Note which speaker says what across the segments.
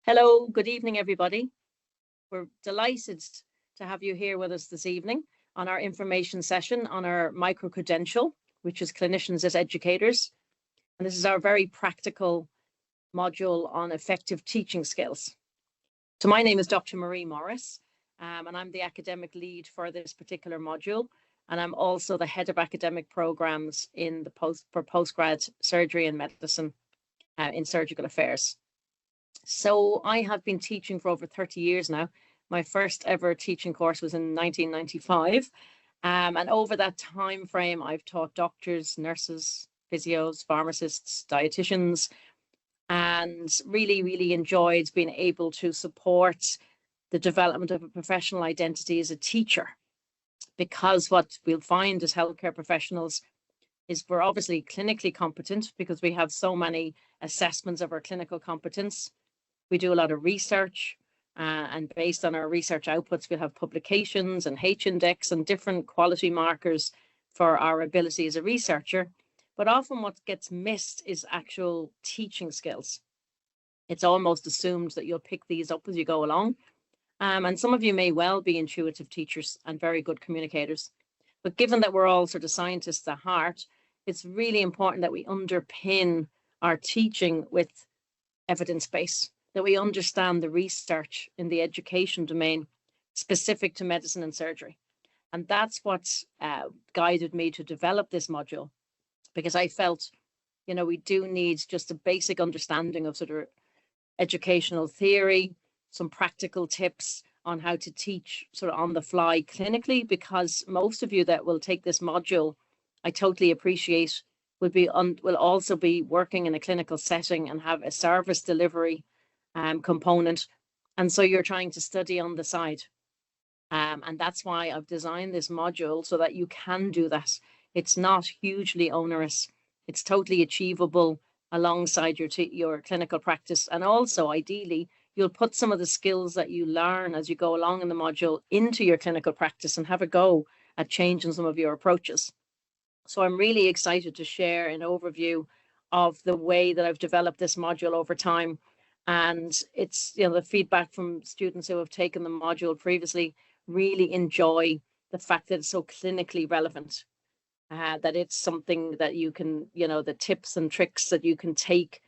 Speaker 1: Hello, good evening, everybody. We're delighted to have you here with us this evening on our information session on our Micro-Credential, which is Clinicians as Educators. And this is our very practical module on effective teaching skills. So my name is Dr. Marie Morris, and I'm the academic lead for this particular module. And I'm also the head of academic programs in the postgrad surgery and medicine in surgical affairs. So I have been teaching for over 30 years now. My first ever teaching course was in 1995. And over that time frame, I've taught doctors, nurses, physios, pharmacists, dietitians, and really enjoyed being able to support the development of a professional identity as a teacher. Because what we'll find as healthcare professionals is we're obviously clinically competent because we have so many assessments of our clinical competence. We do a lot of research, and based on our research outputs, we'll have publications and H-index and different quality markers for our ability as a researcher. But often what gets missed is actual teaching skills. It's almost assumed that you'll pick these up as you go along. And some of you may well be intuitive teachers and very good communicators. But given that we're all sort of scientists at heart, it's really important that we underpin our teaching with evidence base, that we understand the research in the education domain specific to medicine and surgery. And that's what's guided me to develop this module, because I felt, we do need just a basic understanding of sort of educational theory, some practical tips on how to teach sort of on the fly clinically, because most of you that will take this module, I totally appreciate, will also be working in a clinical setting and have a service delivery component. And so you're trying to study on the side. And that's why I've designed this module so that you can do that. It's not hugely onerous. It's totally achievable alongside your clinical practice. And also, ideally, you'll put some of the skills that you learn as you go along in the module into your clinical practice and have a go at changing some of your approaches. So I'm really excited to share an overview of the way that I've developed this module over time. And it's, the feedback from students who have taken the module previously really enjoy the fact that it's so clinically relevant, that it's something that you can, the tips and tricks that you can take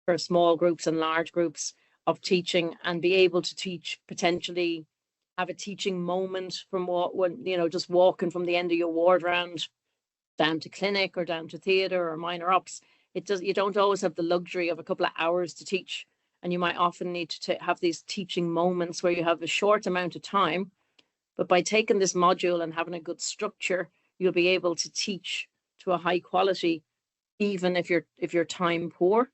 Speaker 1: for small groups and large groups of teaching and be able to teach, potentially have a teaching moment from just walking from the end of your ward round down to clinic or down to theatre or minor ops. You don't always have the luxury of a couple of hours to teach. And you might often need to have these teaching moments where you have a short amount of time. But by taking this module and having a good structure, you'll be able to teach to a high quality, even if you're time poor.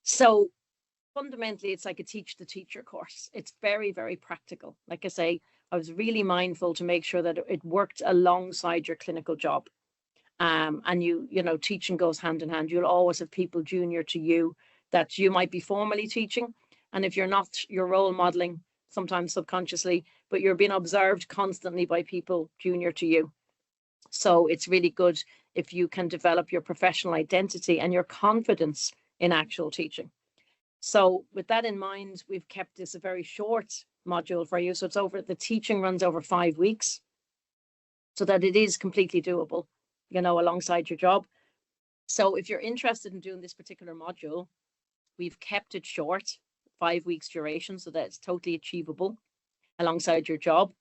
Speaker 1: So fundamentally, it's like a teach the teacher course. It's very practical. Like I say, I was really mindful to make sure that it worked alongside your clinical job. And teaching goes hand in hand. You'll always have people junior to you that you might be formally teaching. And if you're not, you're role modeling, sometimes subconsciously, but you're being observed constantly by people junior to you. So it's really good if you can develop your professional identity and your confidence in actual teaching. So with that in mind, we've kept this a very short module for you. So the teaching runs over 5 weeks so that it is completely doable, alongside your job. So if you're interested in doing this particular module, we've kept it short, 5 weeks duration, so that it's totally achievable alongside your job.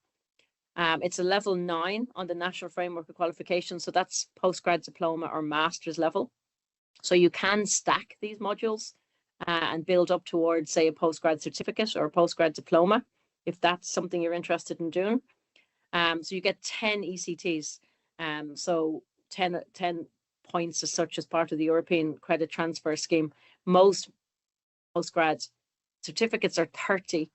Speaker 1: It's a level 9 on the National Framework of Qualifications. So that's postgrad diploma or master's level. So you can stack these modules and build up towards, say, a postgrad certificate or a postgrad diploma, if that's something you're interested in doing. So you get 10 ECTs. So 10 points as such as part of the European Credit Transfer Scheme. Most postgrad certificates are 30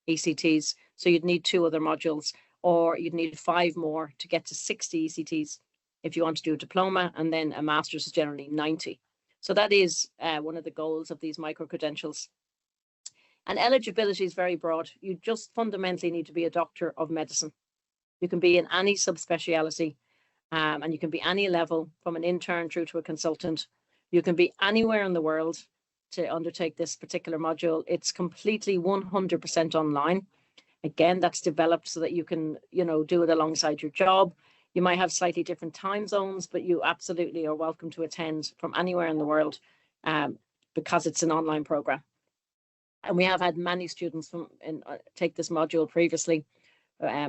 Speaker 1: ECTs. So you'd need 2 other modules, or you'd need 5 more to get to 60 ECTs if you want to do a diploma, and then a master's is generally 90. So that is one of the goals of these micro-credentials. And eligibility is very broad. You just fundamentally need to be a doctor of medicine. You can be in any subspeciality, and you can be any level, from an intern through to a consultant. You can be anywhere in the world. to undertake this particular module. It's completely 100% online. Again, that's developed so that you can, do it alongside your job. You might have slightly different time zones, but you absolutely are welcome to attend from anywhere in the world because it's an online program. And we have had many students take this module previously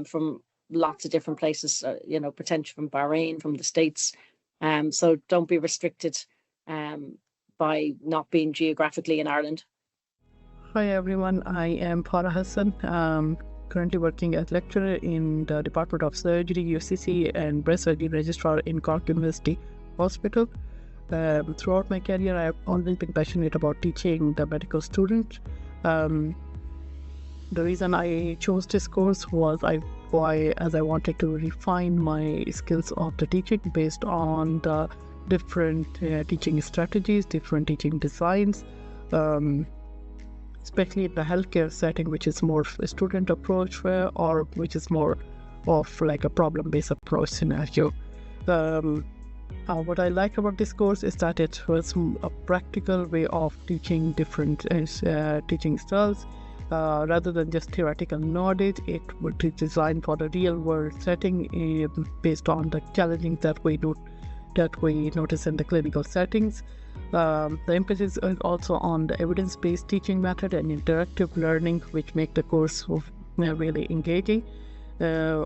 Speaker 1: from lots of different places, potentially from Bahrain, from the States. So don't be restricted by not being geographically in Ireland.
Speaker 2: Hi everyone, I am Farah Hassan. Currently working as lecturer in the Department of Surgery, UCC, and Breast Surgery Registrar in Cork University Hospital. Throughout my career, I have always been passionate about teaching the medical student. The reason I chose this course was as I wanted to refine my skills of the teaching based on the different teaching strategies, different teaching designs, especially in the healthcare setting, which is more a student approach or which is more of like a problem-based approach scenario. What I like about this course is that it was a practical way of teaching different teaching styles. Rather than just theoretical knowledge, it would be designed for the real-world setting based on the challenges that we notice in the clinical settings. The emphasis is also on the evidence-based teaching method and interactive learning, which make the course really engaging.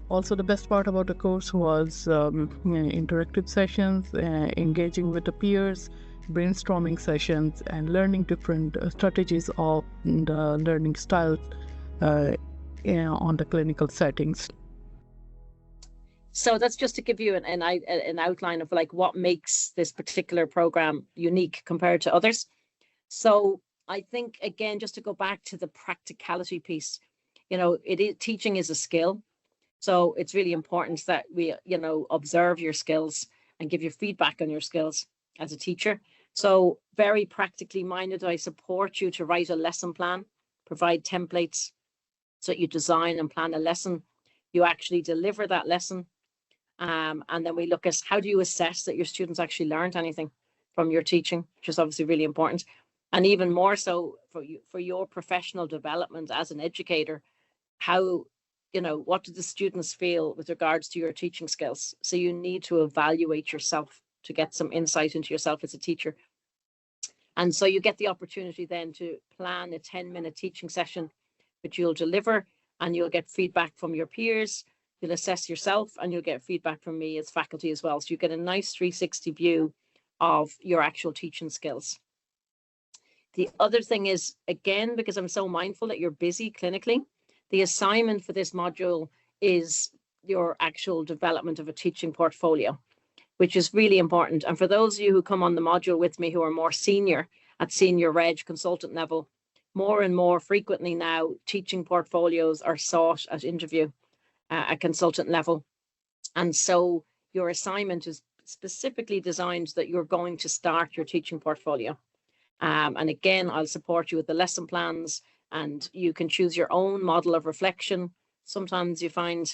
Speaker 2: Also, the best part about the course was interactive sessions, engaging with the peers, brainstorming sessions, and learning different strategies of the learning style on the clinical settings.
Speaker 1: So that's just to give you an outline of like what makes this particular program unique compared to others. So I think, again, just to go back to the practicality piece, teaching is a skill. So it's really important that we, observe your skills and give you feedback on your skills as a teacher. So very practically minded, I support you to write a lesson plan, provide templates so that you design and plan a lesson. You actually deliver that lesson. And then we look at how do you assess that your students actually learned anything from your teaching, which is obviously really important. And even more so for your professional development as an educator, how, what do the students feel with regards to your teaching skills? So you need to evaluate yourself to get some insight into yourself as a teacher. And so you get the opportunity then to plan a 10-minute teaching session, which you'll deliver, and you'll get feedback from your peers. You'll assess yourself, and you'll get feedback from me as faculty as well. So you get a nice 360 view of your actual teaching skills. The other thing is, again, because I'm so mindful that you're busy clinically, the assignment for this module is your actual development of a teaching portfolio, which is really important. And for those of you who come on the module with me who are more senior at senior reg consultant level, more and more frequently now, teaching portfolios are sought at interview at consultant level. And so your assignment is specifically designed that you're going to start your teaching portfolio. And again, I'll support you with the lesson plans, and you can choose your own model of reflection. Sometimes you find,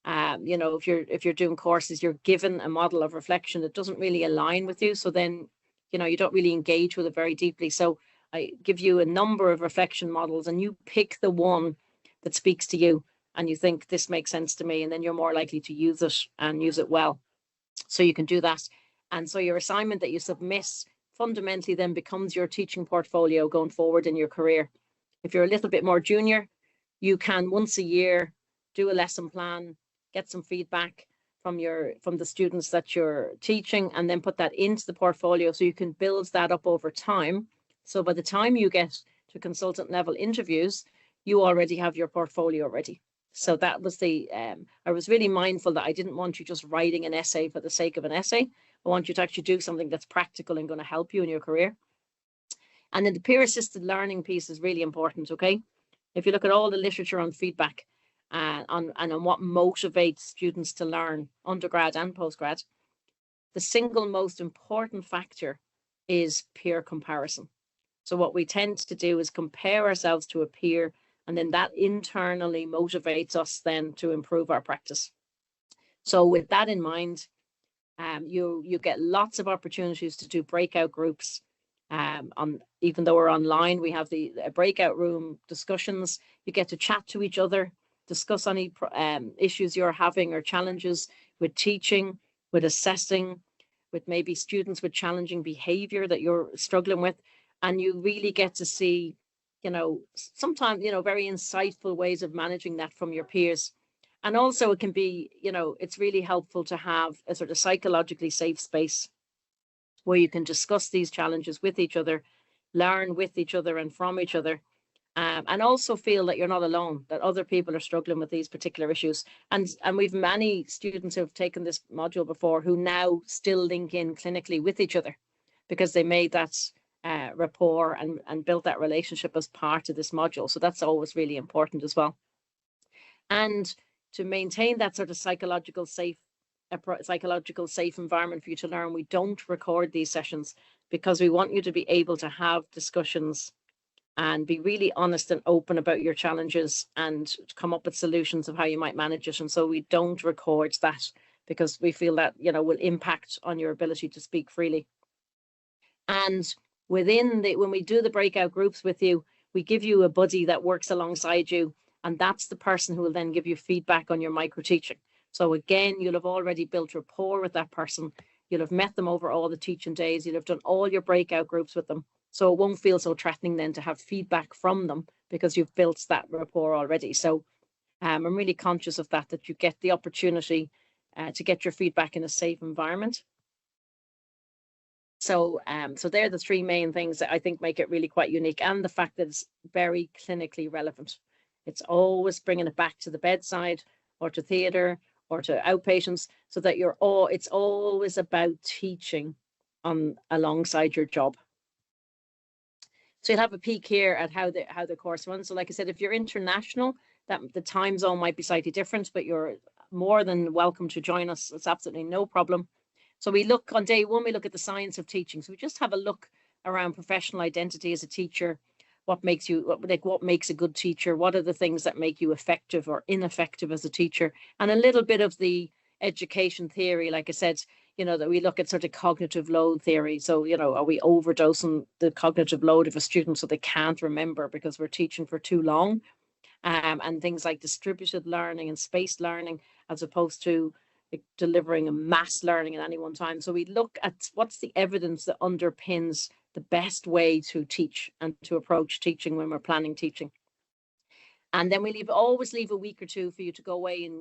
Speaker 1: if you're doing courses, you're given a model of reflection that doesn't really align with you. So then, you don't really engage with it very deeply. So I give you a number of reflection models, and you pick the one that speaks to you, and you think this makes sense to me, and then you're more likely to use it and use it well. So you can do that. And so your assignment that you submit fundamentally then becomes your teaching portfolio going forward in your career. If you're a little bit more junior, you can once a year do a lesson plan, get some feedback from the students that you're teaching, and then put that into the portfolio so you can build that up over time. So by the time you get to consultant level interviews, you already have your portfolio ready. So that was I was really mindful that I didn't want you just writing an essay for the sake of an essay. I want you to actually do something that's practical and going to help you in your career. And then the peer assisted learning piece is really important, okay? If you look at all the literature on feedback on what motivates students to learn, undergrad and postgrad, the single most important factor is peer comparison. So what we tend to do is compare ourselves to a peer, and then that internally motivates us then to improve our practice. So with that in mind, you get lots of opportunities to do breakout groups. Even though we're online, we have the breakout room discussions. You get to chat to each other, discuss any issues you're having or challenges with teaching, with assessing, with maybe students with challenging behavior that you're struggling with. And you really get to see, sometimes, very insightful ways of managing that from your peers. And also it can be, it's really helpful to have a sort of psychologically safe space where you can discuss these challenges with each other, learn with each other and from each other, and also feel that you're not alone, that other people are struggling with these particular issues. And we've many students who have taken this module before who now still link in clinically with each other because they made that rapport and built that relationship as part of this module. So that's always really important as well. And to maintain that sort of psychological safe environment for you to learn, we don't record these sessions because we want you to be able to have discussions and be really honest and open about your challenges and come up with solutions of how you might manage it. And so we don't record that because we feel that, will impact on your ability to speak freely. And when we do the breakout groups with you, we give you a buddy that works alongside you. And that's the person who will then give you feedback on your micro teaching. So again, you'll have already built rapport with that person. You'll have met them over all the teaching days. You'll have done all your breakout groups with them. So it won't feel so threatening then to have feedback from them because you've built that rapport already. So I'm really conscious of that you get the opportunity to get your feedback in a safe environment. So they're the three main things that I think make it really quite unique, and the fact that it's very clinically relevant. It's always bringing it back to the bedside or to theatre or to outpatients, so that it's always about teaching alongside your job. So you'll have a peek here at how the course runs. So like I said, if you're international, that the time zone might be slightly different, but you're more than welcome to join us. It's absolutely no problem. So we look on day one, we look at the science of teaching. So we just have a look around professional identity as a teacher. What makes a good teacher? What are the things that make you effective or ineffective as a teacher? And a little bit of the education theory, like I said, that we look at sort of cognitive load theory. So, are we overdosing the cognitive load of a student so they can't remember because we're teaching for too long? And things like distributed learning and spaced learning, as opposed to delivering a mass learning at any one time. So we look at what's the evidence that underpins the best way to teach and to approach teaching when we're planning teaching. And then we always leave a week or two for you to go away and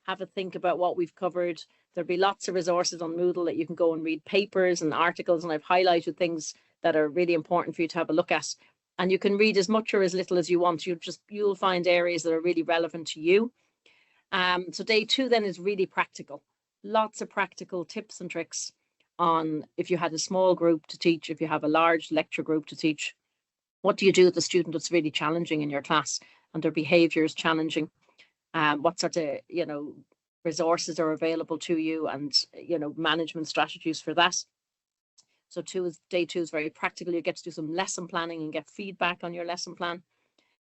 Speaker 1: have a think about what we've covered. There'll be lots of resources on Moodle that you can go and read papers and articles, and I've highlighted things that are really important for you to have a look at. And you can read as much or as little as you want. You'll find areas that are really relevant to you. So day two then is really practical. Lots of practical tips and tricks on if you had a small group to teach, if you have a large lecture group to teach, what do you do with the student that's really challenging in your class and their behavior is challenging? What sort of, resources are available to you and, management strategies for that. So day two is very practical. You get to do some lesson planning and get feedback on your lesson plan.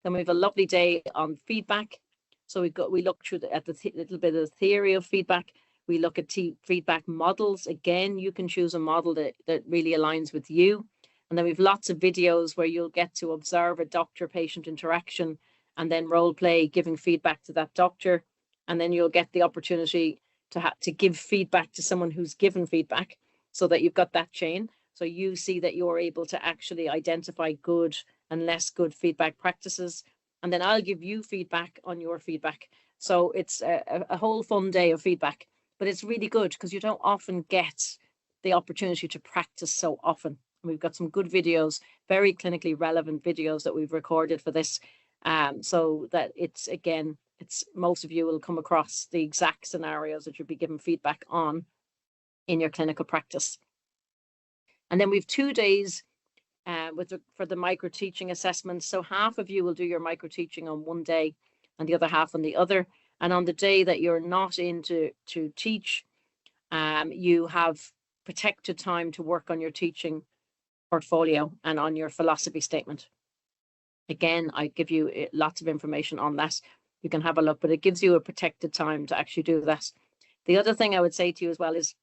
Speaker 1: Then we have a lovely day on feedback. So we look through at the little bit of theory of feedback. We look at feedback models. Again, you can choose a model that really aligns with you. And then we've lots of videos where you'll get to observe a doctor-patient interaction and then role play giving feedback to that doctor. And then you'll get the opportunity to give feedback to someone who's given feedback, so that you've got that chain. So you see that you're able to actually identify good and less good feedback practices. And then I'll give you feedback on your feedback. So it's a whole fun day of feedback, but it's really good because you don't often get the opportunity to practice so often. We've got some good videos, very clinically relevant videos that we've recorded for this. So that it's most of you will come across the exact scenarios that you'll be given feedback on in your clinical practice. And then we've 2 days for the micro teaching assessment. So half of you will do your micro teaching on one day and the other half on the other. And on the day that you're not in to teach, you have protected time to work on your teaching portfolio and on your philosophy statement. Again, I give you lots of information on that. You can have a look, but it gives you a protected time to actually do that. The other thing I would say to you as well is,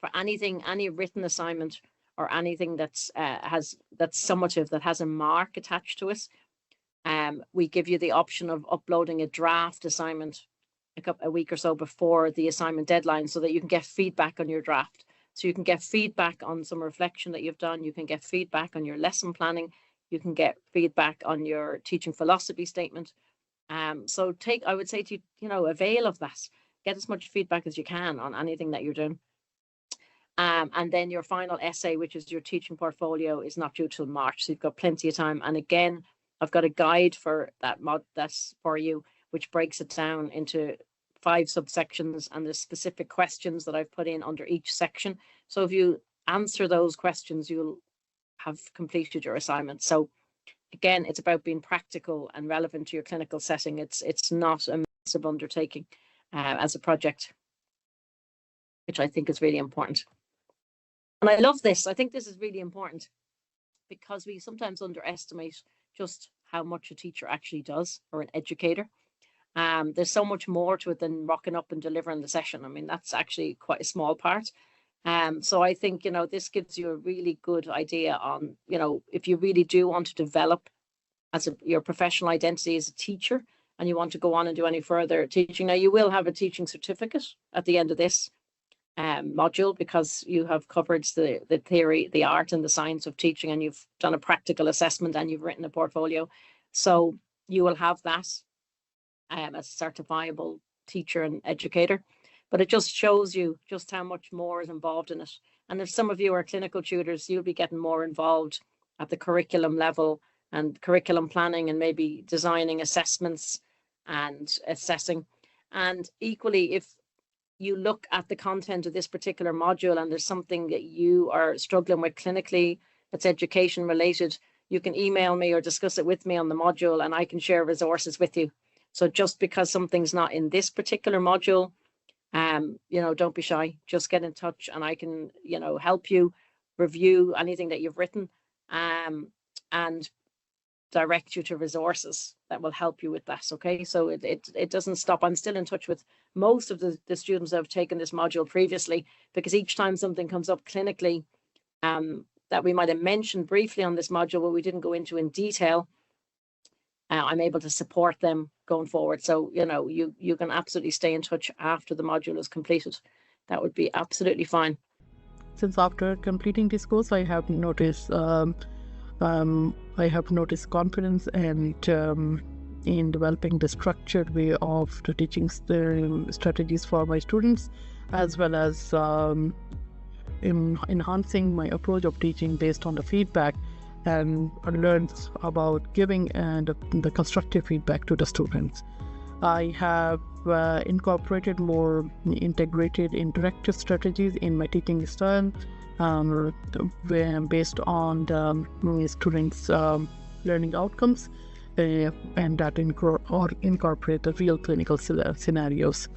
Speaker 1: for any written assignment or anything that's summative, that has a mark attached to it. We give you the option of uploading a draft assignment a week or so before the assignment deadline, so that you can get feedback on your draft. So you can get feedback on some reflection that you've done. You can get feedback on your lesson planning. You can get feedback on your teaching philosophy statement. So I would say to you, avail of that. Get as much feedback as you can on anything that you're doing. And then your final essay, which is your teaching portfolio, is not due till March. So you've got plenty of time. And again, I've got a guide for that's for you, which breaks it down into 5 subsections, and there's specific questions that I've put in under each section. So if you answer those questions, you'll have completed your assignment. So again, it's about being practical and relevant to your clinical setting. It's not a massive undertaking as a project, which I think is really important. And I love this. I think this is really important, because we sometimes underestimate just how much a teacher actually does, or an educator. There's so much more to it than rocking up and delivering the session. I mean, that's actually quite a small part. So I think, this gives you a really good idea on, if you really do want to develop your professional identity as a teacher, and you want to go on and do any further teaching. Now, you will have a teaching certificate at the end of this module, because you have covered the theory, the art and the science of teaching, and you've done a practical assessment, and you've written a portfolio. So you will have that as a certifiable teacher and educator. But it just shows you just how much more is involved in it. And if some of you are clinical tutors, you'll be getting more involved at the curriculum level and curriculum planning, and maybe designing assessments and assessing. And equally, if you look at the content of this particular module and there's something that you are struggling with clinically that's education related, you can email me or discuss it with me on the module, and I can share resources with you. So just because something's not in this particular module, don't be shy. Just get in touch, and I can, help you review anything that you've written, and direct you to resources that will help you with that. Okay, so it doesn't stop. I'm still in touch with most of the students that have taken this module previously, because each time something comes up clinically that we might have mentioned briefly on this module, but we didn't go into in detail, I'm able to support them going forward. So you can absolutely stay in touch after the module is completed. That would be absolutely fine.
Speaker 2: Since after completing this course, I have noticed confidence and in developing the structured way of the teaching strategies for my students, as well as in enhancing my approach of teaching based on the feedback, and learn about giving and the constructive feedback to the students. I have incorporated more integrated interactive strategies in my teaching style, based on the students' learning outcomes, and that incorporate the real clinical scenarios.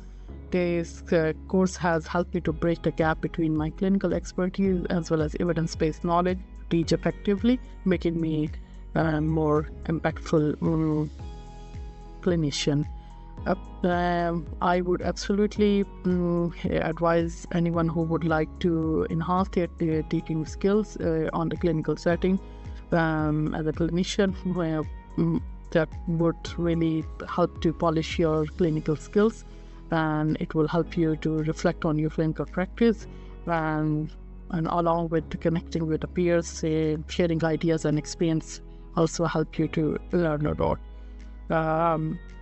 Speaker 2: This course has helped me to bridge the gap between my clinical expertise as well as evidence-based knowledge, teach effectively, making me a more impactful clinician. I would absolutely advise anyone who would like to enhance their teaching skills on the clinical setting as a clinician, that would really help to polish your clinical skills, and it will help you to reflect on your clinical practice, and along with connecting with the peers, sharing ideas and experience also help you to learn a lot.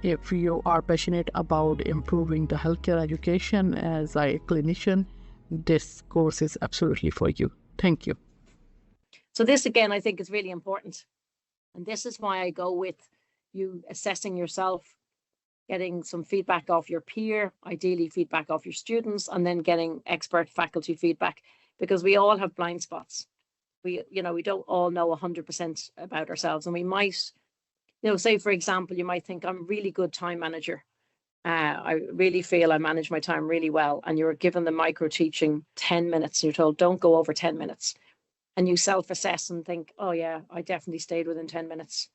Speaker 2: If you are passionate about improving the healthcare education as a clinician, this course is absolutely for you. Thank you.
Speaker 1: So this, again, I think is really important. And this is why I go with you assessing yourself, getting some feedback off your peer, ideally feedback off your students, and then getting expert faculty feedback, because we all have blind spots. We don't all know 100% about ourselves, and we might, say, for example, you might think, I'm a really good time manager. I really feel I manage my time really well. And you're given the micro teaching 10 minutes. And you're told, don't go over 10 minutes. And you self-assess and think, oh yeah, I definitely stayed within 10 minutes.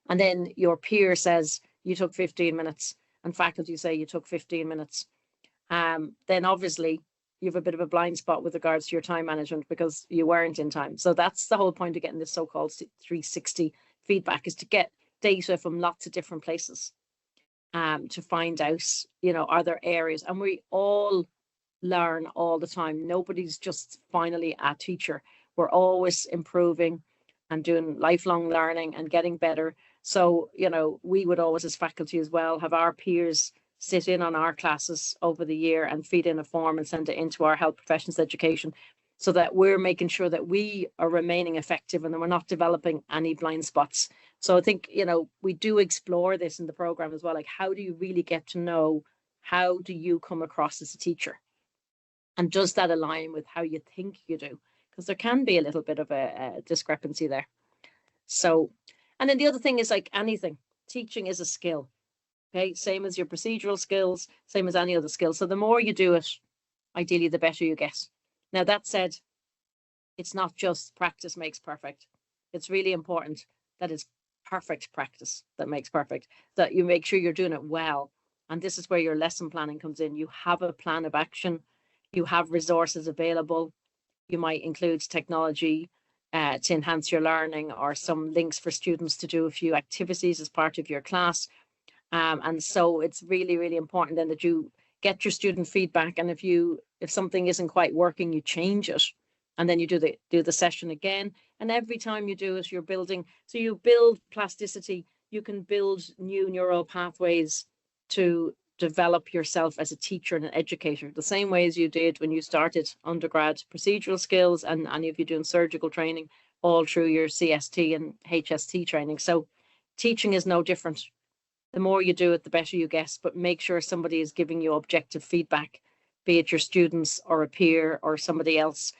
Speaker 1: And then your peer says, you took 15 minutes. And faculty say you took 15 minutes. Then obviously, you have a bit of a blind spot with regards to your time management because you weren't in time. So that's the whole point of getting this so-called 360 feedback, is to get data from lots of different places to find out, you know, are there areas, and we all learn all the time. Nobody's just finally a teacher. We're always improving and doing lifelong learning and getting better. So, you know, we would always, as faculty as well, have our peers sit in on our classes over the year and feed in a form and send it into our health professions education, so that we're making sure that we are remaining effective and that we're not developing any blind spots. So I think, you know, we do explore this in the program as well. Like, how do you really get to know, how do you come across as a teacher? And does that align with how you think you do? Because there can be a little bit of a discrepancy there. So, and then the other thing is, like anything, teaching is a skill. Okay, same as your procedural skills, same as any other skill. So the more you do it, ideally, the better you get. Now, that said, it's not just practice makes perfect. It's really important that it's perfect practice that makes perfect, that you make sure you're doing it well. And this is where your lesson planning comes in. You have a plan of action, you have resources available. You might include technology to enhance your learning, or some links for students to do a few activities as part of your class. And so it's really, really important then that you get your student feedback. And if something isn't quite working, you change it. And then you do the session again. And every time you do it, you're building. So you build plasticity. You can build new neural pathways to develop yourself as a teacher and an educator, the same way as you did when you started undergrad procedural skills, and any of you doing surgical training all through your CST and HST training. So teaching is no different. The more you do it, the better you get, but make sure somebody is giving you objective feedback, be it your students or a peer or somebody else,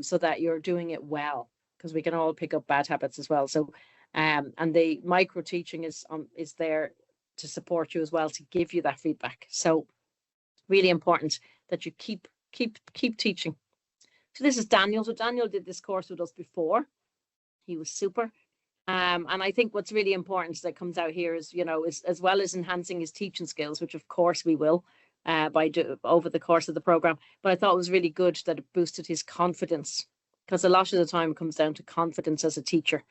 Speaker 1: so that you're doing it well, because we can all pick up bad habits as well. So, and the micro teaching is there to support you as well, to give you that feedback. So really important that you keep teaching. So this is Daniel. So Daniel did this course with us before. He was super. And I think what's really important that comes out here is, you know, is as well as enhancing his teaching skills, which of course we will over the course of the program. But I thought it was really good that it boosted his confidence, because a lot of the time it comes down to confidence as a teacher.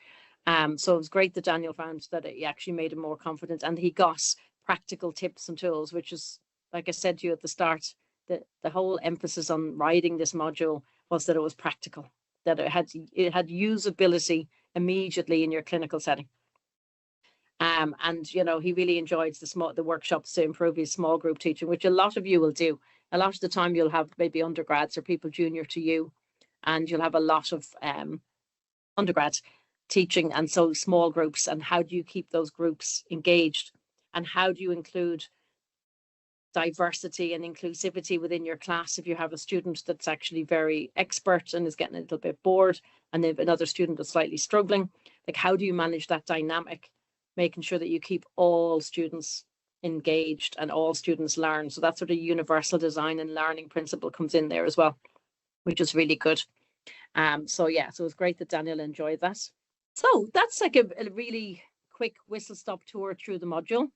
Speaker 1: So it was great that Daniel found that he actually made him more confident, and he got practical tips and tools, which is, like I said to you at the start, the whole emphasis on writing this module was that it was practical, that it had usability immediately in your clinical setting. And you know, he really enjoyed the workshops to improve his small group teaching, which a lot of you will do. A lot of the time you'll have maybe undergrads or people junior to you, and you'll have a lot of undergrads teaching, and so small groups. And how do you keep those groups engaged, and how do you include diversity and inclusivity within your class? If you have a student that's actually very expert and is getting a little bit bored, and if another student is slightly struggling, like, how do you manage that dynamic, making sure that you keep all students engaged and all students learn? So that sort of universal design and learning principle comes in there as well, which is really good. So yeah, so it's great that Daniel enjoyed that. So that's like a really quick whistle-stop tour through the module.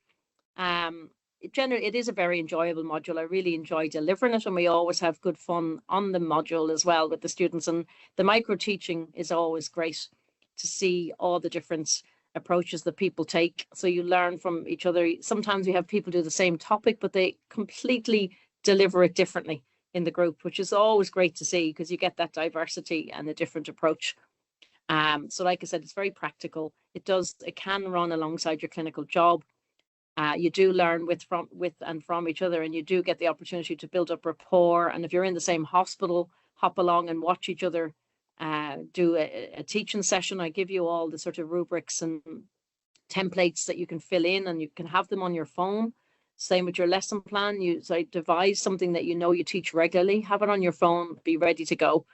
Speaker 1: It is a very enjoyable module. I really enjoy delivering it, and we always have good fun on the module as well with the students. And the micro teaching is always great to see all the different approaches that people take. So you learn from each other. Sometimes we have people do the same topic, but they completely deliver it differently in the group, which is always great to see, because you get that diversity and a different approach. So like I said, it's very practical. It can run alongside your clinical job. You do learn with and from each other, and you do get the opportunity to build up rapport. And if you're in the same hospital, hop along and watch each other do a teaching session. I give you all the sort of rubrics and templates that you can fill in, and you can have them on your phone. Same with your lesson plan. So devise something that you know you teach regularly, have it on your phone, be ready to go,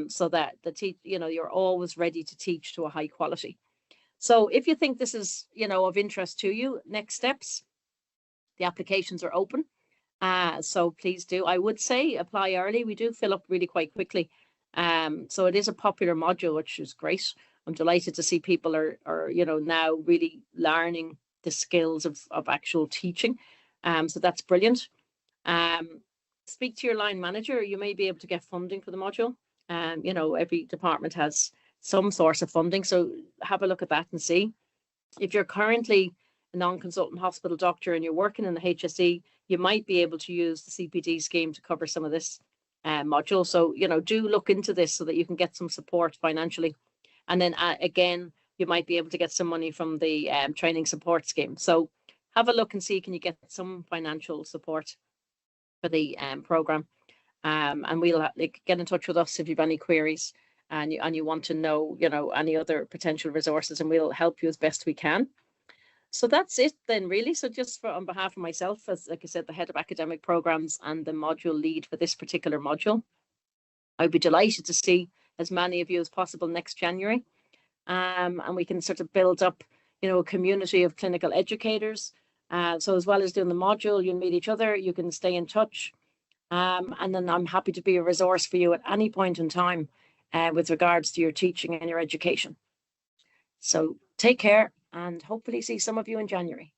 Speaker 1: so that you're always ready to teach to a high quality. So if you think this is, of interest to you, next steps, the applications are open. So please do. I would say apply early. We do fill up really quite quickly. So it is a popular module, which is great. I'm delighted to see people are now really learning the skills of actual teaching. So that's brilliant. speak to your line manager. You may be able to get funding for the module. You know, every department has some source of funding, so have a look at that and see. If you're currently a non-consultant hospital doctor and you're working in the HSE, you might be able to use the CPD scheme to cover some of this module. So, you know, do look into this so that you can get some support financially. And then again, you might be able to get some money from the training support scheme. So have a look and see, can you get some financial support for the program? And we'll get in touch with us if you have any queries and you want to know, you know, any other potential resources, and we'll help you as best we can. So that's it then, really. So just on behalf of myself, as like I said, the head of academic programs and the module lead for this particular module, I'd be delighted to see as many of you as possible next January. And we can sort of build up, you know, a community of clinical educators. So as well as doing the module, you'll meet each other, you can stay in touch. And then I'm happy to be a resource for you at any point in time with regards to your teaching and your education. So take care and hopefully see some of you in January.